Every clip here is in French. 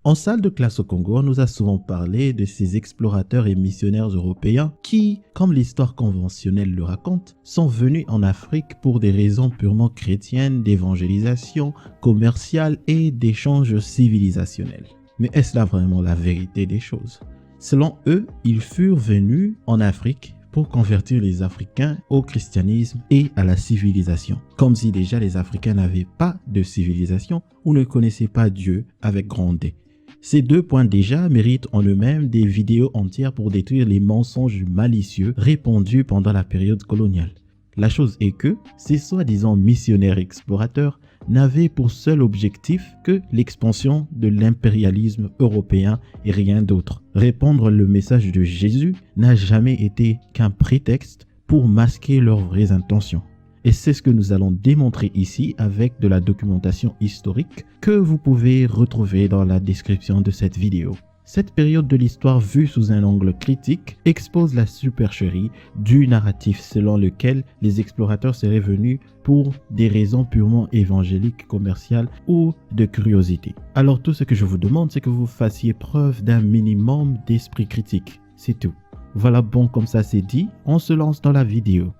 En salle de classe au Congo, on nous a souvent parlé de ces explorateurs et missionnaires européens qui, comme l'histoire conventionnelle le raconte, sont venus en Afrique pour des raisons purement chrétiennes, d'évangélisation, commerciale et d'échanges civilisationnels. Mais est-ce là vraiment la vérité des choses? Selon eux, ils furent venus en Afrique pour convertir les Africains au christianisme et à la civilisation. Comme si déjà les Africains n'avaient pas de civilisation ou ne connaissaient pas Dieu avec grand D. Ces deux points déjà méritent en eux-mêmes des vidéos entières pour détruire les mensonges malicieux répandus pendant la période coloniale. La chose est que ces soi-disant missionnaires explorateurs n'avaient pour seul objectif que l'expansion de l'impérialisme européen et rien d'autre. Répandre le message de Jésus n'a jamais été qu'un prétexte pour masquer leurs vraies intentions. Et c'est ce que nous allons démontrer ici avec de la documentation historique que vous pouvez retrouver dans la description de cette vidéo. Cette période de l'histoire vue sous un angle critique expose la supercherie du narratif selon lequel les explorateurs seraient venus pour des raisons purement évangéliques, commerciales ou de curiosité. Alors tout ce que je vous demande, c'est que vous fassiez preuve d'un minimum d'esprit critique. C'est tout. Voilà, bon, comme ça c'est dit, on se lance dans la vidéo.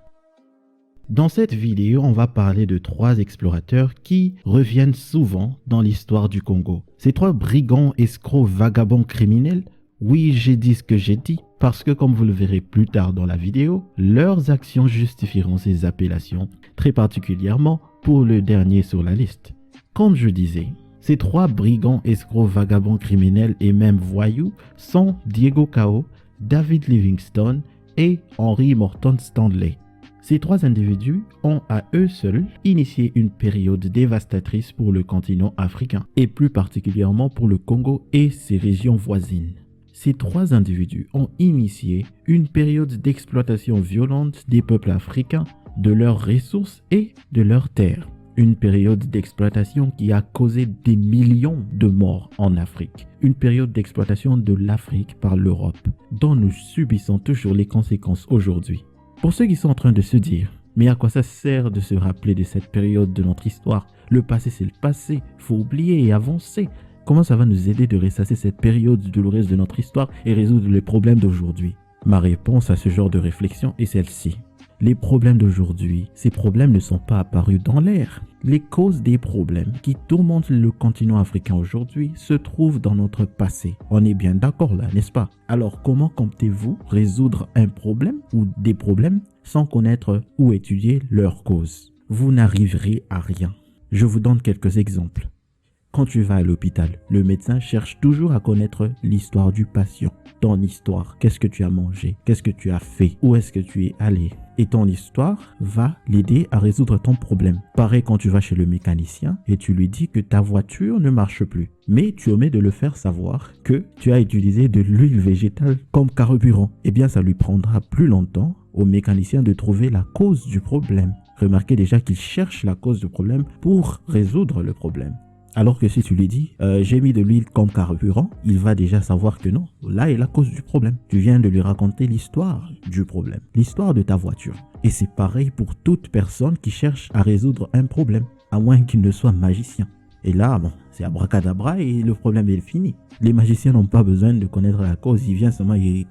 Dans cette vidéo, on va parler de 3 explorateurs qui reviennent souvent dans l'histoire du Congo. Ces 3 brigands, escrocs, vagabonds, criminels, oui, j'ai dit ce que j'ai dit, parce que comme vous le verrez plus tard dans la vidéo, leurs actions justifieront ces appellations, très particulièrement pour le dernier sur la liste. Comme je disais, ces 3 brigands, escrocs, vagabonds, criminels et même voyous sont Diego Cao, David Livingstone et Henry Morton Stanley. Ces 3 individus ont à eux seuls initié une période dévastatrice pour le continent africain et plus particulièrement pour le Congo et ses régions voisines. Ces 3 individus ont initié une période d'exploitation violente des peuples africains, de leurs ressources et de leurs terres. Une période d'exploitation qui a causé des millions de morts en Afrique. Une période d'exploitation de l'Afrique par l'Europe, dont nous subissons toujours les conséquences aujourd'hui. Pour ceux qui sont en train de se dire, mais à quoi ça sert de se rappeler de cette période de notre histoire? Le passé c'est le passé, faut oublier et avancer. Comment ça va nous aider de ressasser cette période douloureuse de notre histoire et résoudre les problèmes d'aujourd'hui? Ma réponse à ce genre de réflexion est celle-ci. Les problèmes d'aujourd'hui, ces problèmes ne sont pas apparus dans l'air. Les causes des problèmes qui tourmentent le continent africain aujourd'hui se trouvent dans notre passé. On est bien d'accord là, n'est-ce pas? Alors comment comptez-vous résoudre un problème ou des problèmes sans connaître ou étudier leurs causes? Vous n'arriverez à rien. Je vous donne quelques exemples. Quand tu vas à l'hôpital, le médecin cherche toujours à connaître l'histoire du patient. Ton histoire, qu'est-ce que tu as mangé? Qu'est-ce que tu as fait? Où est-ce que tu es allé? Et ton histoire va l'aider à résoudre ton problème. Pareil quand tu vas chez le mécanicien et tu lui dis que ta voiture ne marche plus. Mais tu omets de le faire savoir que tu as utilisé de l'huile végétale comme carburant. Eh bien, ça lui prendra plus longtemps au mécanicien de trouver la cause du problème. Remarquez déjà qu'il cherche la cause du problème pour résoudre le problème. Alors que si tu lui dis j'ai mis de l'huile comme carburant, il va déjà savoir que non, là est la cause du problème. Tu viens de lui raconter l'histoire du problème, l'histoire de ta voiture. Et c'est pareil pour toute personne qui cherche à résoudre un problème, à moins qu'il ne soit magicien. Et là, bon, c'est abracadabra et le problème est fini. Les magiciens n'ont pas besoin de connaître la cause, il vient seulement et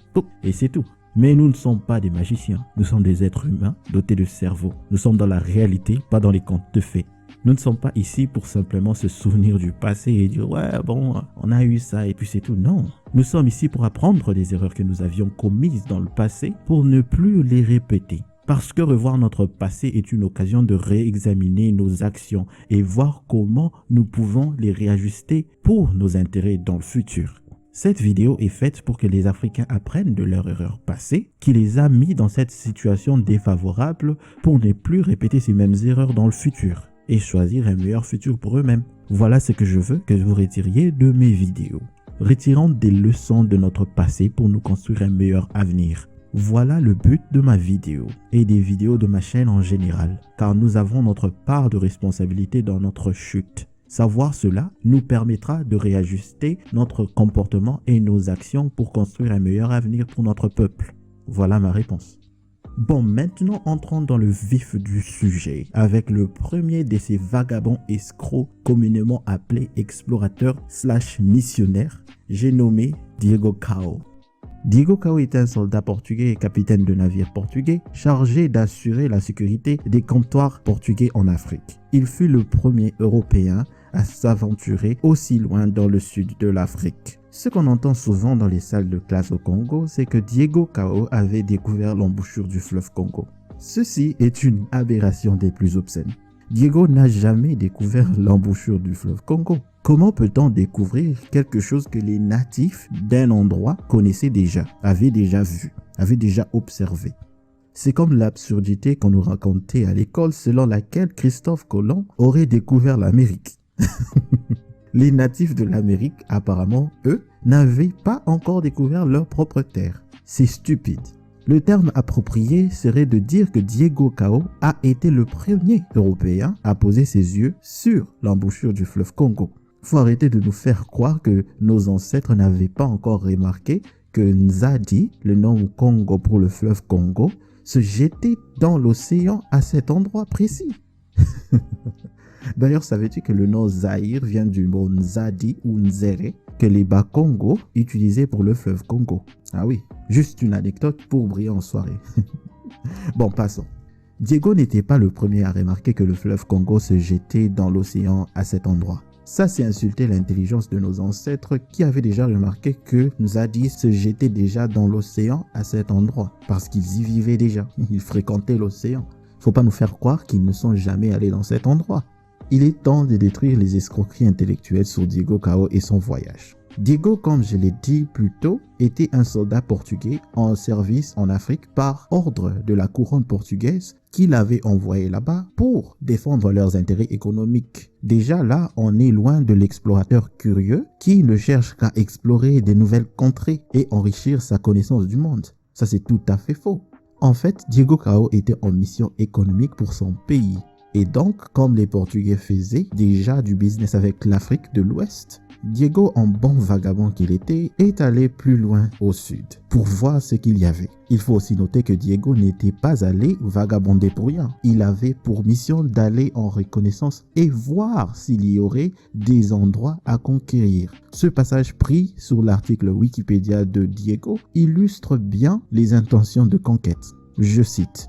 c'est tout. Mais nous ne sommes pas des magiciens, nous sommes des êtres humains dotés de cerveau. Nous sommes dans la réalité, pas dans les contes de fées. Nous ne sommes pas ici pour simplement se souvenir du passé et dire « ouais, bon, on a eu ça et puis c'est tout ». Non, nous sommes ici pour apprendre des erreurs que nous avions commises dans le passé pour ne plus les répéter. Parce que revoir notre passé est une occasion de réexaminer nos actions et voir comment nous pouvons les réajuster pour nos intérêts dans le futur. Cette vidéo est faite pour que les Africains apprennent de leur erreur passée qui les a mis dans cette situation défavorable pour ne plus répéter ces mêmes erreurs dans le futur et choisir un meilleur futur pour eux-mêmes. Voilà ce que je veux que vous retiriez de mes vidéos. Retirons des leçons de notre passé pour nous construire un meilleur avenir. Voilà le but de ma vidéo et des vidéos de ma chaîne en général, car nous avons notre part de responsabilité dans notre chute. Savoir cela nous permettra de réajuster notre comportement et nos actions pour construire un meilleur avenir pour notre peuple. Voilà ma réponse. Bon, maintenant entrons dans le vif du sujet avec le premier de ces vagabonds escrocs communément appelés explorateurs/missionnaires, j'ai nommé Diego Cao. Diego Cao était un soldat portugais et capitaine de navire portugais chargé d'assurer la sécurité des comptoirs portugais en Afrique. Il fut le premier Européen à s'aventurer aussi loin dans le sud de l'Afrique. Ce qu'on entend souvent dans les salles de classe au Congo, c'est que Diego Cao avait découvert l'embouchure du fleuve Congo. Ceci est une aberration des plus obscènes. Diego n'a jamais découvert l'embouchure du fleuve Congo. Comment peut-on découvrir quelque chose que les natifs d'un endroit connaissaient déjà, avaient déjà vu, avaient déjà observé? C'est comme l'absurdité qu'on nous racontait à l'école selon laquelle Christophe Colomb aurait découvert l'Amérique. Les natifs de l'Amérique, apparemment, eux, n'avaient pas encore découvert leur propre terre. C'est stupide. Le terme approprié serait de dire que Diego Cao a été le premier Européen à poser ses yeux sur l'embouchure du fleuve Congo. Faut arrêter de nous faire croire que nos ancêtres n'avaient pas encore remarqué que Nzadi, le nom Congo pour le fleuve Congo, se jetait dans l'océan à cet endroit précis. D'ailleurs, savais-tu que le nom Zaïre vient du mot Nzadi ou Nzere que les Bakongo utilisaient pour le fleuve Congo? Ah oui, juste une anecdote pour briller en soirée. Bon, passons. Diego n'était pas le premier à remarquer que le fleuve Congo se jetait dans l'océan à cet endroit. Ça, c'est insulter l'intelligence de nos ancêtres qui avaient déjà remarqué que Nzadi se jetait déjà dans l'océan à cet endroit parce qu'ils y vivaient déjà. Ils fréquentaient l'océan. Faut pas nous faire croire qu'ils ne sont jamais allés dans cet endroit. Il est temps de détruire les escroqueries intellectuelles sur Diego Cao et son voyage. Diego, comme je l'ai dit plus tôt, était un soldat portugais en service en Afrique par ordre de la couronne portugaise qui l'avait envoyé là-bas pour défendre leurs intérêts économiques. Déjà là, on est loin de l'explorateur curieux qui ne cherche qu'à explorer des nouvelles contrées et enrichir sa connaissance du monde. Ça, c'est tout à fait faux. En fait, Diego Cao était en mission économique pour son pays. Et donc, comme les Portugais faisaient déjà du business avec l'Afrique de l'Ouest, Diego, en bon vagabond qu'il était, est allé plus loin au sud pour voir ce qu'il y avait. Il faut aussi noter que Diego n'était pas allé vagabonder pour rien. Il avait pour mission d'aller en reconnaissance et voir s'il y aurait des endroits à conquérir. Ce passage pris sur l'article Wikipédia de Diego illustre bien les intentions de conquête. Je cite.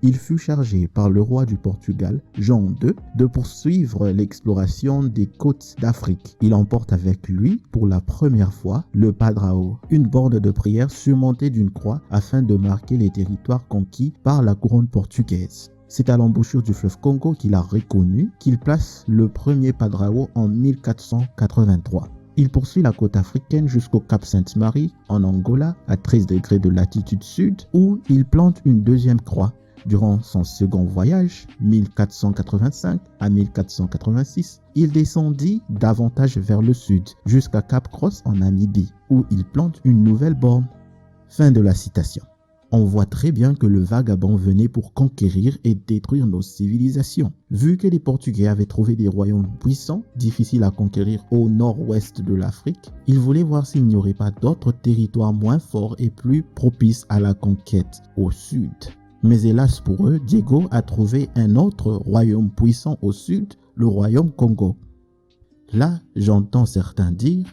Il fut chargé par le roi du Portugal, Jean II, de poursuivre l'exploration des côtes d'Afrique. Il emporte avec lui, pour la première fois, le padrao, une borne de prière surmontée d'une croix afin de marquer les territoires conquis par la couronne portugaise. C'est à l'embouchure du fleuve Congo qu'il a reconnu qu'il place le premier padrao en 1483. Il poursuit la côte africaine jusqu'au Cap Sainte-Marie, en Angola, à 13 degrés de latitude sud, où il plante une deuxième croix. Durant son second voyage, 1485 à 1486, il descendit davantage vers le sud, jusqu'à Cap Cross en Namibie, où il plante une nouvelle borne. Fin de la citation. On voit très bien que le vagabond venait pour conquérir et détruire nos civilisations. Vu que les Portugais avaient trouvé des royaumes puissants, difficiles à conquérir au nord-ouest de l'Afrique, il voulait voir s'il n'y aurait pas d'autres territoires moins forts et plus propices à la conquête au sud. Mais hélas pour eux, Diego a trouvé un autre royaume puissant au sud, le royaume Congo. Là, j'entends certains dire,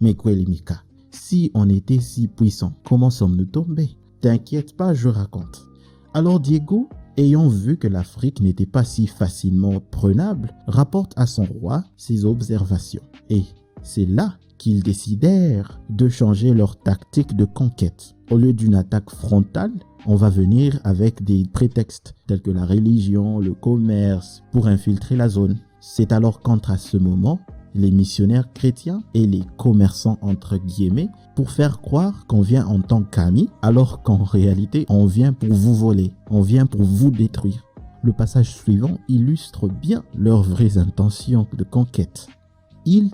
mais Kwelimika, si on était si puissant, comment sommes-nous tombés? T'inquiète pas, je raconte. Alors Diego, ayant vu que l'Afrique n'était pas si facilement prenable, rapporte à son roi ses observations. Et c'est là qu'ils décidèrent de changer leur tactique de conquête. Au lieu d'une attaque frontale, on va venir avec des prétextes tels que la religion, le commerce, pour infiltrer la zone. C'est alors qu'entre à ce moment les missionnaires chrétiens et les commerçants entre guillemets pour faire croire qu'on vient en tant qu'amis, alors qu'en réalité on vient pour vous voler, on vient pour vous détruire. Le passage suivant illustre bien leurs vraies intentions de conquête.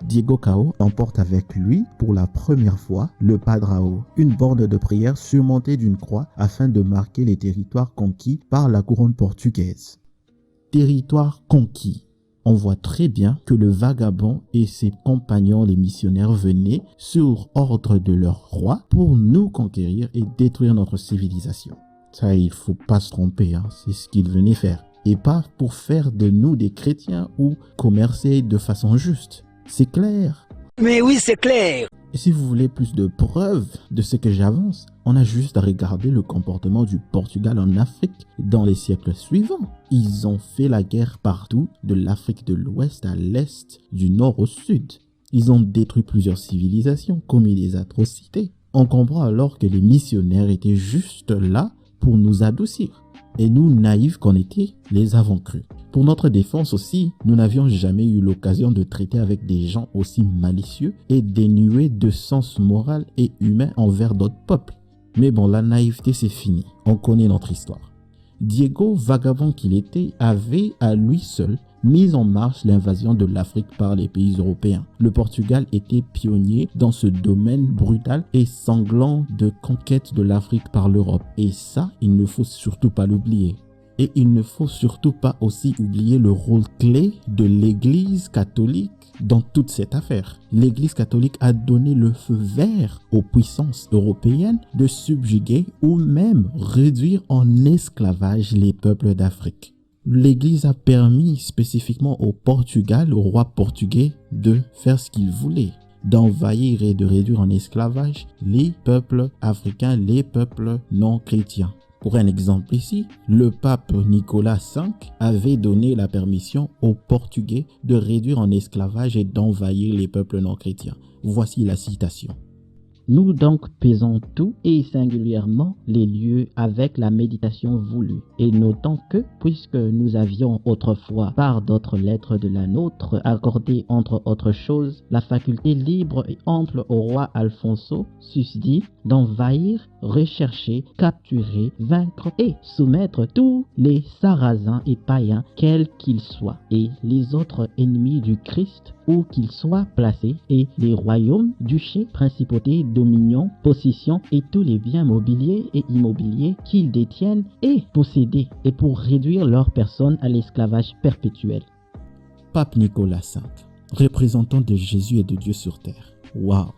Diego Cao emporte avec lui pour la première fois le padrao, une borne de prière surmontée d'une croix afin de marquer les territoires conquis par la couronne portugaise. Territoires conquis. On voit très bien que le vagabond et ses compagnons les missionnaires venaient sur ordre de leur roi pour nous conquérir et détruire notre civilisation. Ça, il faut pas se tromper, hein. C'est ce qu'ils venaient faire. Et pas pour faire de nous des chrétiens ou commercer de façon juste. C'est clair. Mais oui, c'est clair. Et si vous voulez plus de preuves de ce que j'avance, on a juste à regarder le comportement du Portugal en Afrique dans les siècles suivants. Ils ont fait la guerre partout, de l'Afrique de l'Ouest à l'Est, du Nord au Sud. Ils ont détruit plusieurs civilisations, commis des atrocités. On comprend alors que les missionnaires étaient juste là pour nous adoucir. Et nous, naïfs qu'on était, les avons crus. Pour notre défense aussi, nous n'avions jamais eu l'occasion de traiter avec des gens aussi malicieux et dénués de sens moral et humain envers d'autres peuples. Mais bon, la naïveté c'est fini. On connaît notre histoire. Diego, vagabond qu'il était, avait à lui seul mis en marche l'invasion de l'Afrique par les pays européens. Le Portugal était pionnier dans ce domaine brutal et sanglant de conquête de l'Afrique par l'Europe. Et ça, il ne faut surtout pas l'oublier. Et il ne faut surtout pas aussi oublier le rôle clé de l'Église catholique dans toute cette affaire. L'Église catholique a donné le feu vert aux puissances européennes de subjuguer ou même réduire en esclavage les peuples d'Afrique. L'Église a permis spécifiquement au Portugal, au roi portugais, de faire ce qu'il voulait, d'envahir et de réduire en esclavage les peuples africains, les peuples non chrétiens. Pour un exemple ici, le pape Nicolas V avait donné la permission aux Portugais de réduire en esclavage et d'envahir les peuples non chrétiens. Voici la citation. Nous donc pesons tout et singulièrement les lieux avec la méditation voulue et notons que, puisque nous avions autrefois par d'autres lettres de la nôtre accordé entre autres choses la faculté libre et ample au roi Alfonso susdit d'envahir, rechercher, capturer, vaincre et soumettre tous les Sarrasins et païens quels qu'ils soient et les autres ennemis du Christ où qu'ils soient placés et les royaumes, duchés, principautés, dominions, possessions et tous les biens mobiliers et immobiliers qu'ils détiennent et posséder et pour réduire leur personne à l'esclavage perpétuel. Pape Nicolas V, représentant de Jésus et de Dieu sur terre. Waouh.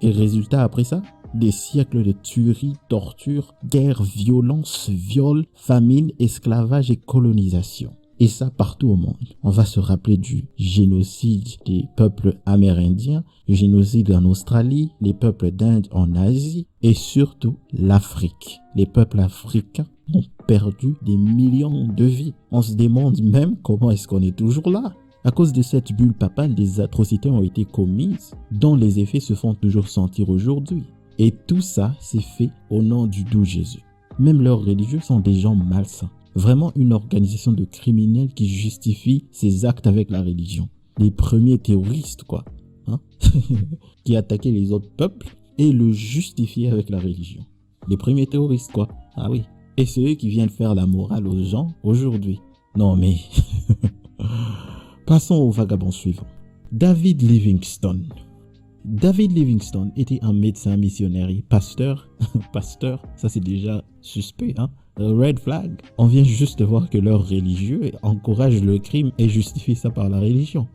Et résultat après ça, des siècles de tueries, tortures, guerres, violences, viols, famine, esclavage et colonisation. Et ça partout au monde. On va se rappeler du génocide des peuples amérindiens, le génocide en Australie, les peuples d'Inde en Asie et surtout l'Afrique. Les peuples africains ont perdu des millions de vies. On se demande même comment est-ce qu'on est toujours là. À cause de cette bulle papale, des atrocités ont été commises dont les effets se font toujours sentir aujourd'hui. Et tout ça, c'est fait au nom du doux Jésus. Même leurs religieux sont des gens malsains. Vraiment une organisation de criminels qui justifie ses actes avec la religion. Les premiers terroristes, quoi. Hein? Qui attaquaient les autres peuples et le justifiaient avec la religion. Les premiers terroristes, quoi. Ah oui. Et c'est eux qui viennent faire la morale aux gens aujourd'hui. Non mais... Passons au vagabond suivant. David Livingstone. David Livingstone était un médecin missionnaire et pasteur. Pasteur, ça c'est déjà suspect, hein. Red flag. On vient juste de voir que leurs religieux encouragent le crime et justifient ça par la religion.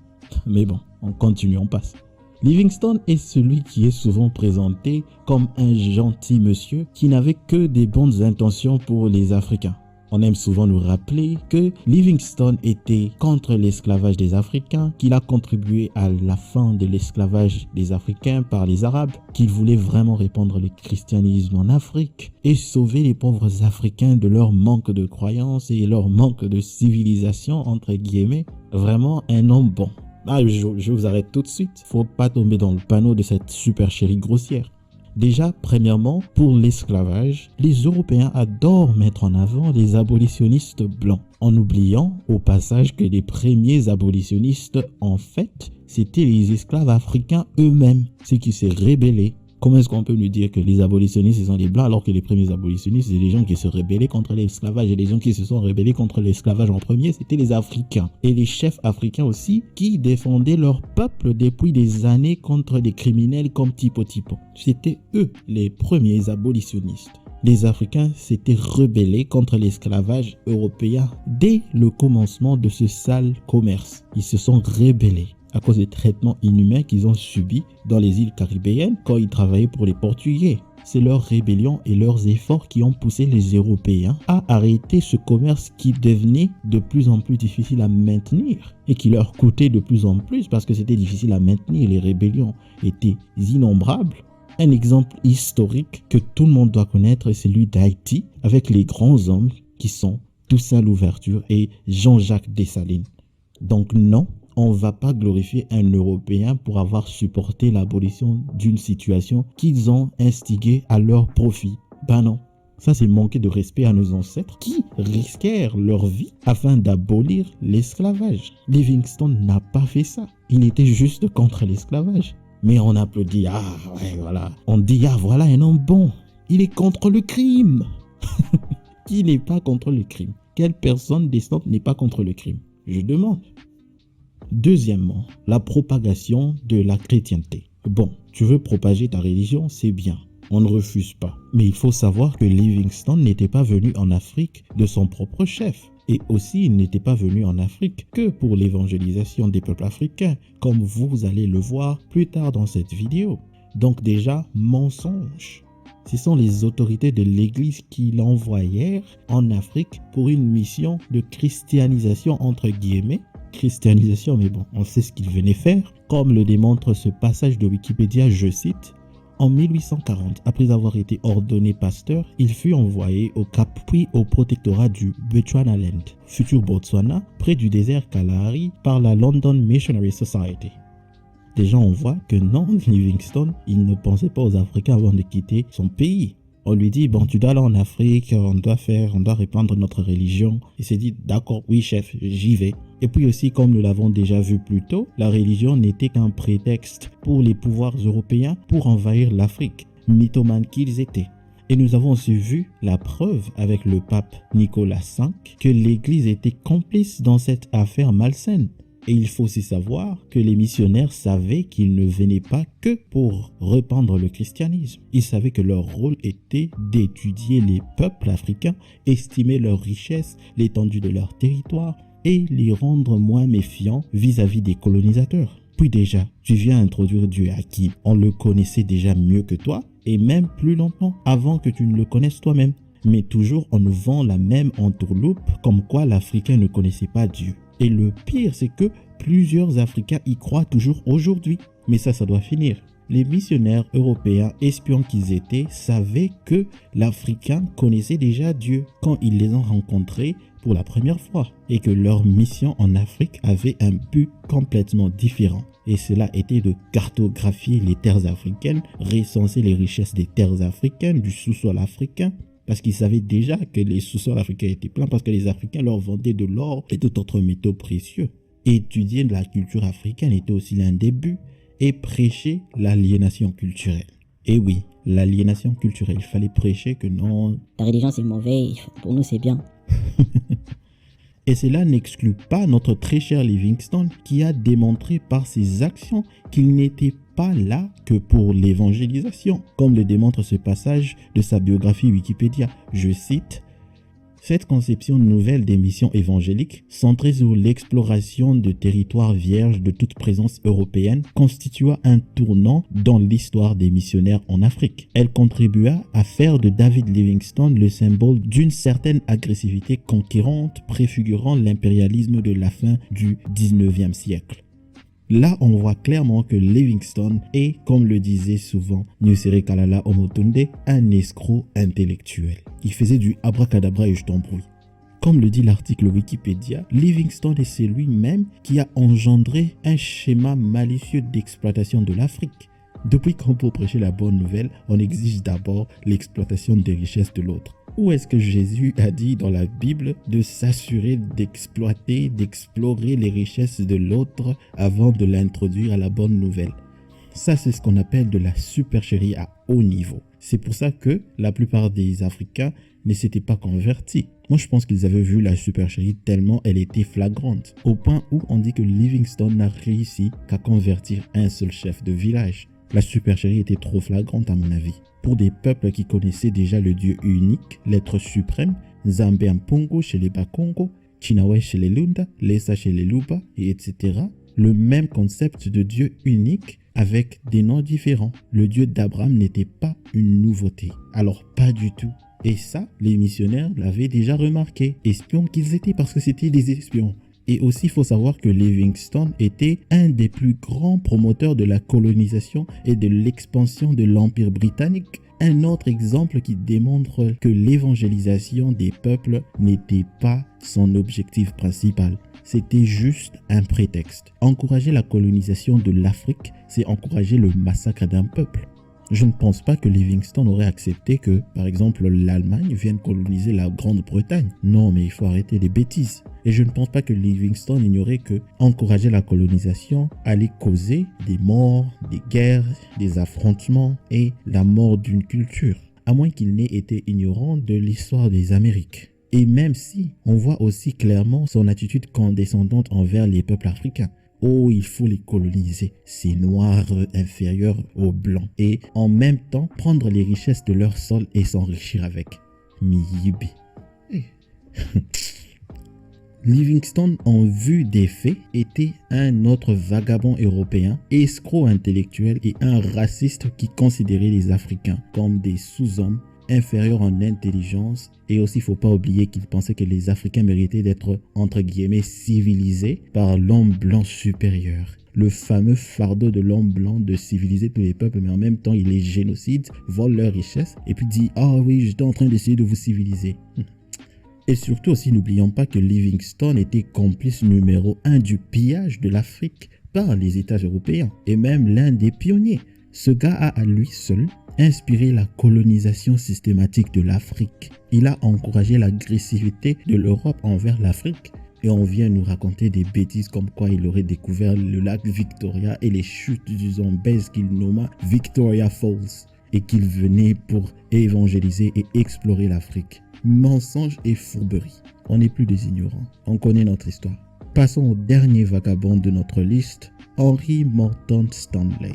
Mais bon, on continue, on passe. Livingstone est celui qui est souvent présenté comme un gentil monsieur qui n'avait que des bonnes intentions pour les Africains. On aime souvent nous rappeler que Livingstone était contre l'esclavage des Africains, qu'il a contribué à la fin de l'esclavage des Africains par les Arabes, qu'il voulait vraiment répandre le christianisme en Afrique et sauver les pauvres Africains de leur manque de croyance et leur manque de civilisation, entre guillemets. Vraiment un homme bon. Ah, je vous arrête tout de suite. Faut pas tomber dans le panneau de cette supercherie grossière. Déjà, premièrement, pour l'esclavage, les Européens adorent mettre en avant les abolitionnistes blancs, en oubliant au passage que les premiers abolitionnistes, en fait, c'étaient les esclaves africains eux-mêmes, ceux qui s'est rébellés. Comment est-ce qu'on peut nous dire que les abolitionnistes sont les blancs alors que les premiers abolitionnistes, c'est les gens qui se rebellaient contre l'esclavage et les gens qui se sont rebellés contre l'esclavage en premier, c'était les Africains. Et les chefs africains aussi qui défendaient leur peuple depuis des années contre des criminels comme Tipo Tipo. C'était eux les premiers abolitionnistes. Les Africains s'étaient rebellés contre l'esclavage européen dès le commencement de ce sale commerce. Ils se sont rebellés. à cause des traitements inhumains qu'ils ont subis dans les îles caribéennes quand ils travaillaient pour les Portugais. C'est leur rébellion et leurs efforts qui ont poussé les Européens à arrêter ce commerce qui devenait de plus en plus difficile à maintenir et qui leur coûtait de plus en plus parce que c'était difficile à maintenir. Les rébellions étaient innombrables. Un exemple historique que tout le monde doit connaître est celui d'Haïti avec les grands hommes qui sont Toussaint Louverture et Jean-Jacques Dessalines. Donc non, on ne va pas glorifier un Européen pour avoir supporté l'abolition d'une situation qu'ils ont instiguée à leur profit. Ben non, ça c'est manquer de respect à nos ancêtres qui risquèrent leur vie afin d'abolir l'esclavage. Livingstone n'a pas fait ça, il était juste contre l'esclavage. Mais on applaudit, ah ouais voilà, on dit ah voilà un homme bon, il est contre le crime. Qui n'est pas contre le crime? Quelle personne décente n'est pas contre le crime? Je demande. Deuxièmement, la propagation de la chrétienté. Bon, tu veux propager ta religion, c'est bien, on ne refuse pas. Mais il faut savoir que Livingstone n'était pas venu en Afrique de son propre chef. Et aussi, il n'était pas venu en Afrique que pour l'évangélisation des peuples africains, comme vous allez le voir plus tard dans cette vidéo. Donc déjà, mensonge. Ce sont les autorités de l'Église qui l'envoyèrent en Afrique pour une mission de christianisation entre guillemets. Christianisation, mais bon, on sait ce qu'il venait faire. Comme le démontre ce passage de Wikipédia, je cite, « En 1840, après avoir été ordonné pasteur, il fut envoyé au Cap puis au protectorat du Bechuanaland, futur Botswana, près du désert Kalahari, par la London Missionary Society. » Déjà, on voit que non, Livingstone, il ne pensait pas aux Africains avant de quitter son pays. On lui dit, bon, tu dois aller en Afrique, on doit répandre notre religion. Il s'est dit, d'accord, oui chef, j'y vais. Et puis aussi, comme nous l'avons déjà vu plus tôt, la religion n'était qu'un prétexte pour les pouvoirs européens pour envahir l'Afrique, mythomanes qu'ils étaient. Et nous avons aussi vu la preuve avec le pape Nicolas V que l'Église était complice dans cette affaire malsaine. Et il faut aussi savoir que les missionnaires savaient qu'ils ne venaient pas que pour répandre le christianisme. Ils savaient que leur rôle était d'étudier les peuples africains, estimer leurs richesses, l'étendue de leur territoire et les rendre moins méfiants vis-à-vis des colonisateurs. Puis déjà, tu viens introduire Dieu à qui on le connaissait déjà mieux que toi et même plus longtemps avant que tu ne le connaisses toi-même. Mais toujours on nous vend la même entourloupe comme quoi l'Africain ne connaissait pas Dieu. Et le pire, c'est que plusieurs Africains y croient toujours aujourd'hui. Mais ça doit finir. Les missionnaires européens, espions qu'ils étaient, savaient que l'Africain connaissait déjà Dieu quand ils les ont rencontrés pour la première fois. Et que leur mission en Afrique avait un but complètement différent. Et cela était de cartographier les terres africaines, recenser les richesses des terres africaines, du sous-sol africain. Parce qu'ils savaient déjà que les sous-sols africains étaient pleins parce que les Africains leur vendaient de l'or et d'autres métaux précieux. Étudier la culture africaine était aussi l'un des buts et prêcher l'aliénation culturelle. Et oui, l'aliénation culturelle, il fallait prêcher que non... Ta religion c'est mauvais, pour nous c'est bien. Et cela n'exclut pas notre très cher Livingstone qui a démontré par ses actions qu'il n'était pas là que pour l'évangélisation, comme le démontre ce passage de sa biographie Wikipédia. Je cite, « Cette conception nouvelle des missions évangéliques, centrée sur l'exploration de territoires vierges de toute présence européenne, constitua un tournant dans l'histoire des missionnaires en Afrique. Elle contribua à faire de David Livingstone le symbole d'une certaine agressivité conquérante préfigurant l'impérialisme de la fin du 19e siècle. » Là, on voit clairement que Livingstone est, comme le disait souvent Nusere Kalala Omotunde, un escroc intellectuel. Il faisait du abracadabra et je t'embrouille. Comme le dit l'article Wikipédia, Livingstone est celui même qui a engendré un schéma malicieux d'exploitation de l'Afrique. Depuis quand pour prêcher la bonne nouvelle, on exige d'abord l'exploitation des richesses de l'autre. Où est-ce que Jésus a dit dans la Bible de s'assurer d'exploiter, d'explorer les richesses de l'autre avant de l'introduire à la bonne nouvelle? Ça, c'est ce qu'on appelle de la supercherie à haut niveau. C'est pour ça que la plupart des Africains ne s'étaient pas convertis. Moi, je pense qu'ils avaient vu la supercherie tellement elle était flagrante. Au point où on dit que Livingstone n'a réussi qu'à convertir un seul chef de village. La supercherie était trop flagrante à mon avis. Pour des peuples qui connaissaient déjà le Dieu unique, l'être suprême, Nzambe Mpongo chez les Bakongo, Chinawe chez les Lunda, Lesa chez les Luba, et etc., le même concept de Dieu unique avec des noms différents. Le Dieu d'Abraham n'était pas une nouveauté. Alors pas du tout. Et ça, les missionnaires l'avaient déjà remarqué. Espions qu'ils étaient parce que c'était des espions. Et aussi, il faut savoir que Livingstone était un des plus grands promoteurs de la colonisation et de l'expansion de l'Empire britannique. Un autre exemple qui démontre que l'évangélisation des peuples n'était pas son objectif principal. C'était juste un prétexte. Encourager la colonisation de l'Afrique, c'est encourager le massacre d'un peuple. Je ne pense pas que Livingstone aurait accepté que, par exemple, l'Allemagne vienne coloniser la Grande-Bretagne. Non, mais il faut arrêter les bêtises. Et je ne pense pas que Livingstone ignorait que encourager la colonisation allait causer des morts, des guerres, des affrontements et la mort d'une culture. À moins qu'il n'ait été ignorant de l'histoire des Amériques. Et même si on voit aussi clairement son attitude condescendante envers les peuples africains. Oh, il faut les coloniser, ces noirs inférieurs aux blancs. Et en même temps, prendre les richesses de leur sol et s'enrichir avec. Miyibi. Livingstone, en vue des faits, était un autre vagabond européen, escroc intellectuel et un raciste qui considérait les Africains comme des sous-hommes inférieurs en intelligence, et aussi il ne faut pas oublier qu'il pensait que les Africains méritaient d'être entre guillemets civilisés par l'homme blanc supérieur. Le fameux fardeau de l'homme blanc de civiliser tous les peuples, mais en même temps il les génocide, vole leurs richesses et puis dit « Ah oui, j'étais en train d'essayer de vous civiliser ». Et surtout aussi, n'oublions pas que Livingstone était complice numéro 1 du pillage de l'Afrique par les États européens et même l'un des pionniers. Ce gars a à lui seul inspiré la colonisation systématique de l'Afrique. Il a encouragé l'agressivité de l'Europe envers l'Afrique. Et on vient nous raconter des bêtises comme quoi il aurait découvert le lac Victoria et les chutes du Zambèze qu'il nomma Victoria Falls et qu'il venait pour évangéliser et explorer l'Afrique. Mensonges et fourberies. On n'est plus des ignorants. On connaît notre histoire. Passons au dernier vagabond de notre liste, Henry Morton Stanley.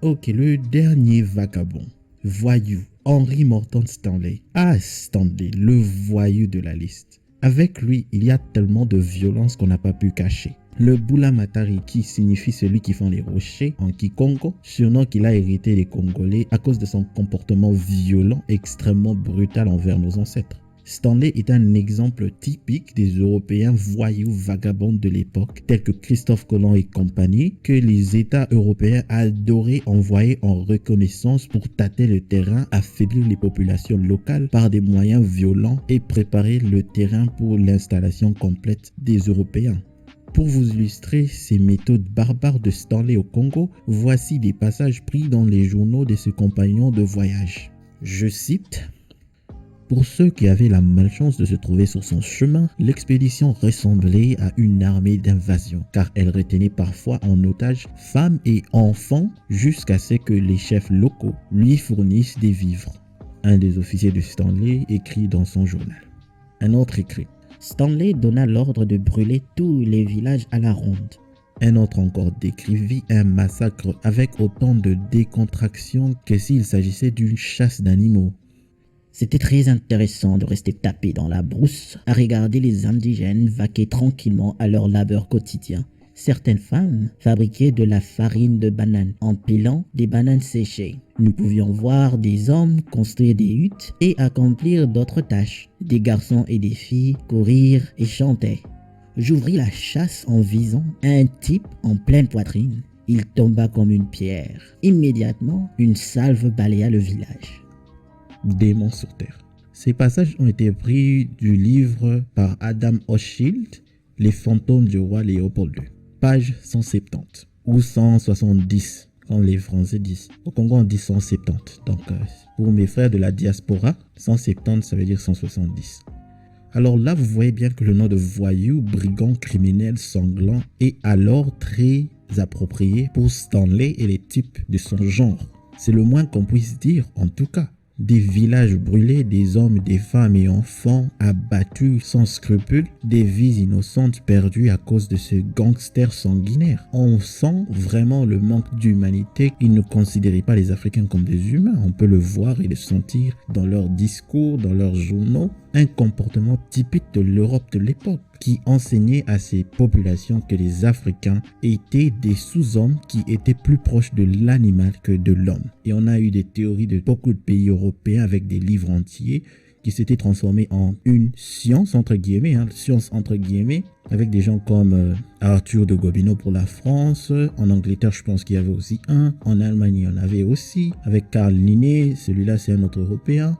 Ok, le dernier vagabond, voyou, Henry Morton Stanley. Ah, Stanley, le voyou de la liste. Avec lui, il y a tellement de violence qu'on n'a pas pu cacher. Le Bula Matari, qui signifie celui qui fend les rochers en Kikongo, surnom qu'il a hérité des Congolais à cause de son comportement violent, extrêmement brutal envers nos ancêtres. Stanley est un exemple typique des Européens voyous vagabonds de l'époque, tels que Christophe Colomb et compagnie, que les États européens adoraient envoyer en reconnaissance pour tâter le terrain, affaiblir les populations locales par des moyens violents et préparer le terrain pour l'installation complète des Européens. Pour vous illustrer ces méthodes barbares de Stanley au Congo, voici des passages pris dans les journaux de ses compagnons de voyage. Je cite: pour ceux qui avaient la malchance de se trouver sur son chemin, l'expédition ressemblait à une armée d'invasion, car elle retenait parfois en otage femmes et enfants jusqu'à ce que les chefs locaux lui fournissent des vivres. Un des officiers de Stanley écrit dans son journal. Un autre écrit: Stanley donna l'ordre de brûler tous les villages à la ronde. Un autre encore décrivit un massacre avec autant de décontraction que s'il s'agissait d'une chasse d'animaux. C'était très intéressant de rester tapé dans la brousse à regarder les indigènes vaquer tranquillement à leur labeur quotidien. Certaines femmes fabriquaient de la farine de banane en pilant des bananes séchées. Nous pouvions voir des hommes construire des huttes et accomplir d'autres tâches. Des garçons et des filles courir et chanter. J'ouvris la chasse en visant un type en pleine poitrine. Il tomba comme une pierre. Immédiatement, une salve balaya le village. Démons sur terre. Ces passages ont été pris du livre par Adam Hochschild, Les fantômes du roi Léopold II, page 170 ou 170 quand les Français disent. Au Congo on dit 170, donc pour mes frères de la diaspora, 170 ça veut dire 170. Alors là vous voyez bien que le nom de voyou, brigand, criminel, sanglant est alors très approprié pour Stanley et les types de son genre. C'est le moins qu'on puisse dire en tout cas. Des villages brûlés, des hommes, des femmes et enfants abattus sans scrupules, des vies innocentes perdues à cause de ce gangster sanguinaire. On sent vraiment le manque d'humanité. Ils ne considéraient pas les Africains comme des humains. On peut le voir et le sentir dans leurs discours, dans leurs journaux. un comportement typique de l'Europe de l'époque qui enseignait à ses populations que les Africains étaient des sous-hommes qui étaient plus proches de l'animal que de l'homme. Et on a eu des théories de beaucoup de pays européens avec des livres entiers qui s'étaient transformés en une science entre guillemets, avec des gens comme Arthur de Gobineau pour la France. En Angleterre, je pense qu'il y avait aussi un. En Allemagne, il y en avait aussi. Avec Carl Linné, celui-là c'est un autre Européen.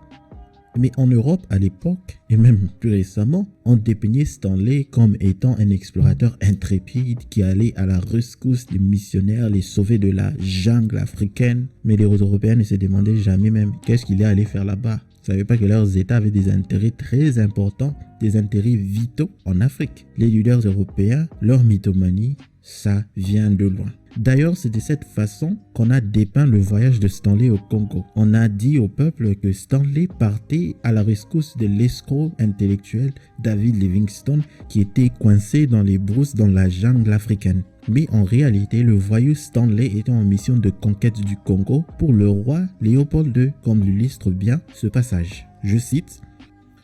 Mais en Europe, à l'époque, et même plus récemment, on dépeignait Stanley comme étant un explorateur intrépide qui allait à la rescousse des missionnaires, les sauver de la jungle africaine. Mais les Européens ne se demandaient jamais même qu'est-ce qu'il est allé faire là-bas. Ils ne savaient pas que leurs États avaient des intérêts très importants, des intérêts vitaux en Afrique. Les leaders européens, leur mythomanie, ça vient de loin. D'ailleurs, c'est de cette façon qu'on a dépeint le voyage de Stanley au Congo. On a dit au peuple que Stanley partait à la rescousse de l'escroc intellectuel David Livingstone qui était coincé dans les brousses dans la jungle africaine. Mais en réalité, le voyou Stanley était en mission de conquête du Congo pour le roi Léopold II, comme l'illustre bien ce passage. Je cite: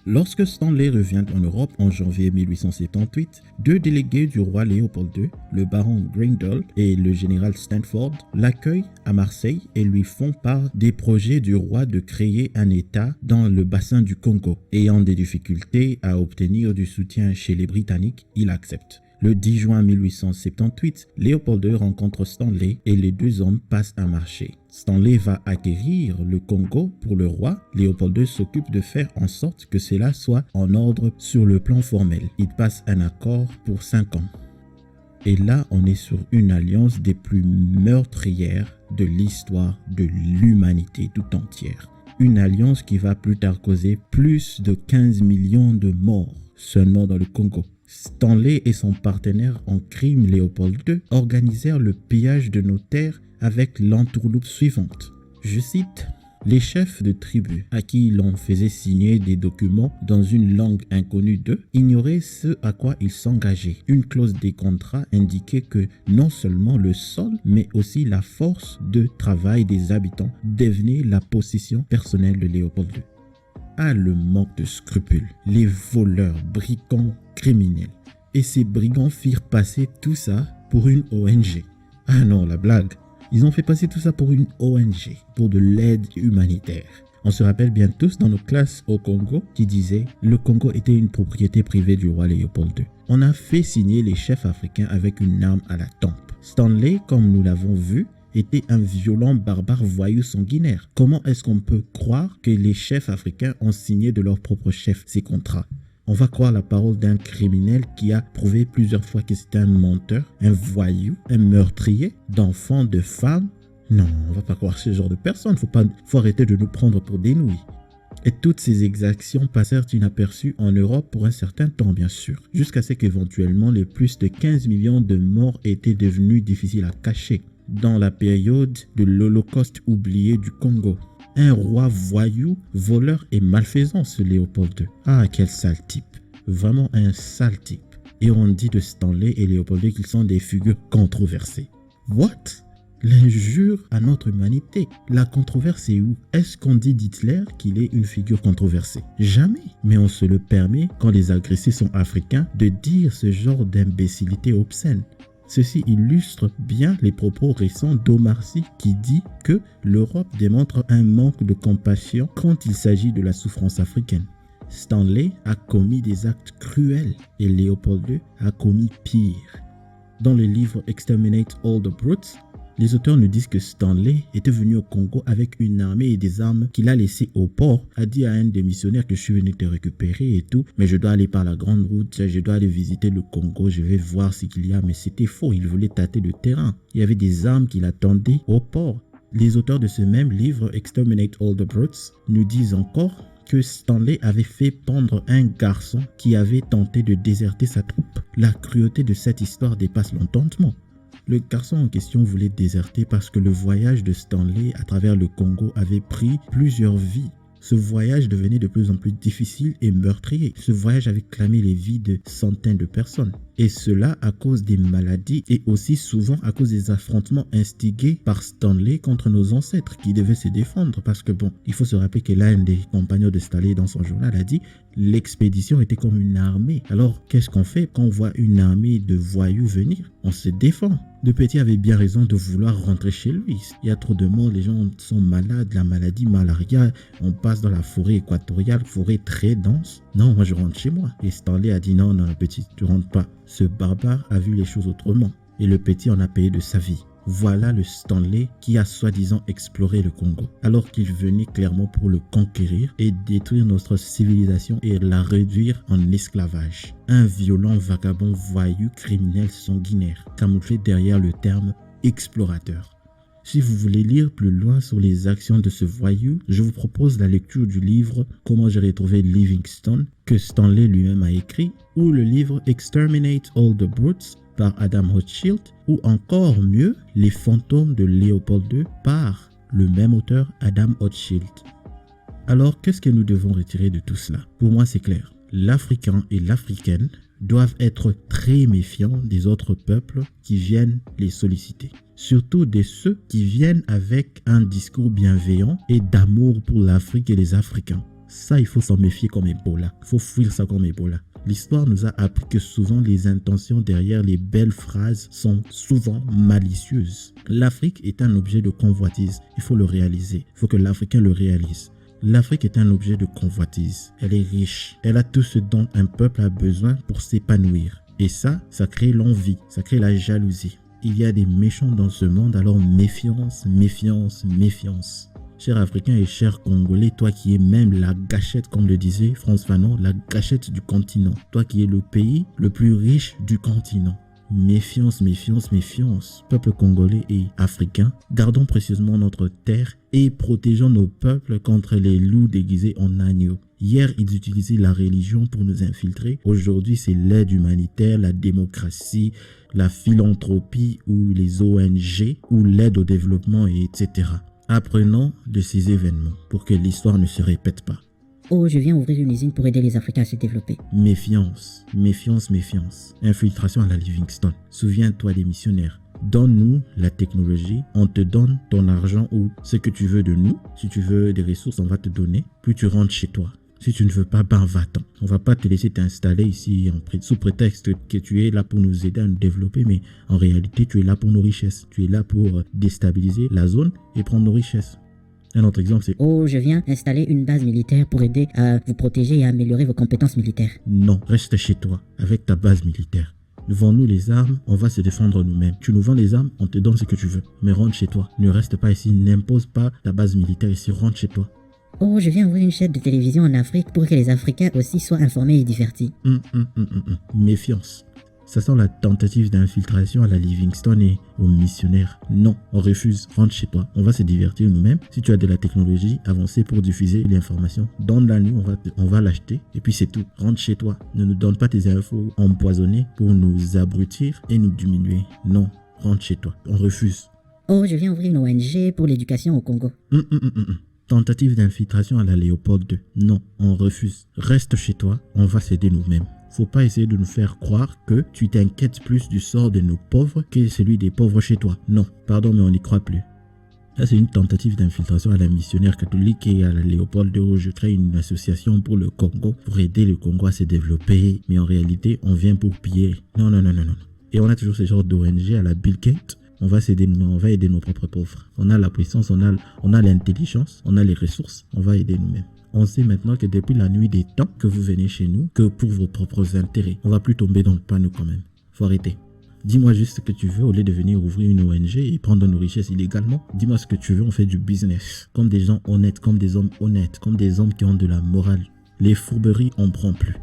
lorsque Stanley revient en Europe en janvier 1878, 2 délégués du roi Léopold II, le baron Grindal et le général Stanford, l'accueillent à Marseille et lui font part des projets du roi de créer un État dans le bassin du Congo. Ayant des difficultés à obtenir du soutien chez les Britanniques, il accepte. Le 10 juin 1878, Léopold II rencontre Stanley et les deux hommes passent un marché. Stanley va acquérir le Congo pour le roi. Léopold II s'occupe de faire en sorte que cela soit en ordre sur le plan formel. Il passe un accord pour 5 ans. Et là, on est sur une alliance des plus meurtrières de l'histoire de l'humanité tout entière. Une alliance qui va plus tard causer plus de 15 millions de morts seulement dans le Congo. Stanley et son partenaire en crime Léopold II organisèrent le pillage de nos terres avec l'entourloupe suivante. Je cite: les chefs de tribus à qui l'on faisait signer des documents dans une langue inconnue d'eux ignoraient ce à quoi ils s'engageaient. Une clause des contrats indiquait que non seulement le sol, mais aussi la force de travail des habitants devenait la possession personnelle de Léopold II. Ah, le manque de scrupules, les voleurs, brigands, criminels. Et ces brigands firent passer tout ça pour une ONG. Ah non, la blague. Ils ont fait passer tout ça pour une ONG, pour de l'aide humanitaire. On se rappelle bien tous dans nos classes au Congo qui disaient le Congo était une propriété privée du roi Léopold II. On a fait signer les chefs africains avec une arme à la tempe. Stanley, comme nous l'avons vu, était un violent barbare voyou sanguinaire. Comment est-ce qu'on peut croire que les chefs africains ont signé de leur propre chef ces contrats? On va croire la parole d'un criminel qui a prouvé plusieurs fois que c'était un menteur, un voyou, un meurtrier d'enfants, de femmes. Non, on va pas croire ce genre de personne. Faut arrêter de nous prendre pour des nouilles. Et toutes ces exactions passèrent inaperçues en Europe pour un certain temps, bien sûr, jusqu'à ce qu'éventuellement les plus de 15 millions de morts étaient devenus difficiles à cacher. Dans la période de l'Holocauste oublié du Congo. Un roi voyou, voleur et malfaisant, ce Léopold II. Ah, quel sale type. Vraiment un sale type. Et on dit de Stanley et Léopold II qu'ils sont des figures controversées. What? L'injure à notre humanité. La controverse est où? Est-ce qu'on dit d'Hitler qu'il est une figure controversée? Jamais. Mais on se le permet, quand les agressés sont africains, de dire ce genre d'imbécilité obscène. Ceci illustre bien les propos récents d'Omar Sy qui dit que l'Europe démontre un manque de compassion quand il s'agit de la souffrance africaine. Stanley a commis des actes cruels et Léopold II a commis pire. Dans le livre Exterminate All the Brutes, les auteurs nous disent que Stanley était venu au Congo avec une armée et des armes qu'il a laissées au port, a dit à un des missionnaires que je suis venu te récupérer et tout, mais je dois aller par la grande route, je dois aller visiter le Congo, je vais voir ce qu'il y a, mais c'était faux, il voulait tâter le terrain. Il y avait des armes qui l'attendaient au port. Les auteurs de ce même livre, Exterminate All the Brutes, nous disent encore que Stanley avait fait pendre un garçon qui avait tenté de déserter sa troupe. La cruauté de cette histoire dépasse l'entendement. Le garçon en question voulait déserter parce que le voyage de Stanley à travers le Congo avait pris plusieurs vies. Ce voyage devenait de plus en plus difficile et meurtrier. Ce voyage avait clamé les vies de centaines de personnes. Et cela à cause des maladies et aussi souvent à cause des affrontements instigés par Stanley contre nos ancêtres qui devaient se défendre. Parce que bon, il faut se rappeler que l'un des compagnons de Stanley dans son journal a dit l'expédition était comme une armée. Alors qu'est-ce qu'on fait quand on voit une armée de voyous venir? On se défend. De Petit avait bien raison de vouloir rentrer chez lui. Il y a trop de morts, les gens sont malades, la maladie, malaria, on passe dans la forêt équatoriale, forêt très dense. Non, moi je rentre chez moi. Et Stanley a dit non, Petit, tu rentres pas. Ce barbare a vu les choses autrement. Et le Petit en a payé de sa vie. Voilà le Stanley qui a soi-disant exploré le Congo, alors qu'il venait clairement pour le conquérir et détruire notre civilisation et la réduire en esclavage. Un violent vagabond voyou criminel sanguinaire, camouflé derrière le terme explorateur. Si vous voulez lire plus loin sur les actions de ce voyou, je vous propose la lecture du livre « Comment j'ai retrouvé Livingstone » que Stanley lui-même a écrit, ou le livre « Exterminate All the Brutes » par Adam Hochschild, ou encore mieux, Les fantômes de Léopold II par le même auteur Adam Hochschild. Alors, qu'est-ce que nous devons retirer de tout cela? Pour moi, c'est clair. L'Africain et l'Africaine doivent être très méfiants des autres peuples qui viennent les solliciter. Surtout de ceux qui viennent avec un discours bienveillant et d'amour pour l'Afrique et les Africains. Ça, il faut s'en méfier comme Ebola. Il faut fuir ça comme Ebola. L'histoire nous a appris que souvent les intentions derrière les belles phrases sont souvent malicieuses. L'Afrique est un objet de convoitise. Il faut le réaliser. Il faut que l'Africain le réalise. L'Afrique est un objet de convoitise. Elle est riche. Elle a tout ce dont un peuple a besoin pour s'épanouir. Et ça crée l'envie. Ça crée la jalousie. Il y a des méchants dans ce monde, alors méfiance, méfiance, méfiance. Chers Africains et chers Congolais, toi qui es même la gâchette, comme le disait Frantz Fanon, la gâchette du continent. Toi qui es le pays le plus riche du continent. Méfiance, méfiance, méfiance. Peuple congolais et africain, gardons précieusement notre terre et protégeons nos peuples contre les loups déguisés en agneaux. Hier, ils utilisaient la religion pour nous infiltrer. Aujourd'hui, c'est l'aide humanitaire, la démocratie, la philanthropie ou les ONG ou l'aide au développement, etc. Apprenons de ces événements pour que l'histoire ne se répète pas. Oh, je viens ouvrir une usine pour aider les Africains à se développer. Méfiance, méfiance, méfiance. Infiltration à la Livingstone. Souviens-toi des missionnaires. Donne-nous la technologie, on te donne ton argent ou ce que tu veux de nous. Si tu veux des ressources, on va te donner. Puis tu rentres chez toi. Si tu ne veux pas, ben va-t'en. On va pas te laisser t'installer ici sous prétexte que tu es là pour nous aider à nous développer, mais en réalité, tu es là pour nos richesses. Tu es là pour déstabiliser la zone et prendre nos richesses. Un autre exemple, c'est... Oh, je viens installer une base militaire pour aider à vous protéger et à améliorer vos compétences militaires. Non, reste chez toi avec ta base militaire. Vends-nous les armes, on va se défendre nous-mêmes. Tu nous vends les armes, on te donne ce que tu veux. Mais rentre chez toi. Ne reste pas ici, n'impose pas ta base militaire ici, rentre chez toi. Oh, je viens ouvrir une chaîne de télévision en Afrique pour que les Africains aussi soient informés et divertis. Méfiance. Ça sent la tentative d'infiltration à la Livingstone et aux missionnaires. Non, on refuse, rentre chez toi. On va se divertir nous-mêmes. Si tu as de la technologie avancée pour diffuser l'information, donne-la nous, on va l'acheter. Et puis c'est tout, rentre chez toi. Ne nous donne pas tes infos empoisonnées pour nous abrutir et nous diminuer. Non, rentre chez toi, on refuse. Oh, je viens ouvrir une ONG pour l'éducation au Congo. Tentative d'infiltration à la Léopold II. Non, on refuse. Reste chez toi, on va s'aider nous-mêmes. Faut pas essayer de nous faire croire que tu t'inquiètes plus du sort de nos pauvres que celui des pauvres chez toi. Non, pardon, mais on n'y croit plus. Là, c'est une tentative d'infiltration à la missionnaire catholique et à la Léopold II où je crée une association pour le Congo, pour aider le Congo à se développer. Mais en réalité, on vient pour piller. Non. Et on a toujours ce genre d'ONG à la Bill Gates. On va aider nos propres pauvres. On a la puissance, on a l'intelligence, on a les ressources, on va aider nous-mêmes. On sait maintenant que depuis la nuit des temps que vous venez chez nous, que pour vos propres intérêts, on va plus tomber dans le panneau quand même. Faut arrêter. Dis-moi juste ce que tu veux au lieu de venir ouvrir une ONG et prendre nos richesses illégalement. Dis-moi ce que tu veux, on fait du business. Comme des gens honnêtes, comme des hommes honnêtes, comme des hommes qui ont de la morale. Les fourberies, on prend plus.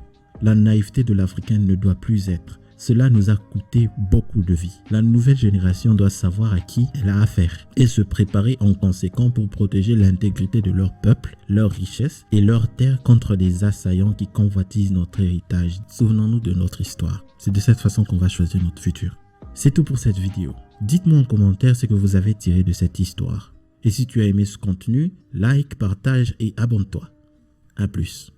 La naïveté de l'Africain ne doit plus être. Cela nous a coûté beaucoup de vie. La nouvelle génération doit savoir à qui elle a affaire et se préparer en conséquent pour protéger l'intégrité de leur peuple, leurs richesses et leurs terres contre des assaillants qui convoitisent notre héritage. Souvenons-nous de notre histoire. C'est de cette façon qu'on va choisir notre futur. C'est tout pour cette vidéo. Dites-moi en commentaire ce que vous avez tiré de cette histoire. Et si tu as aimé ce contenu, like, partage et abonne-toi. À plus.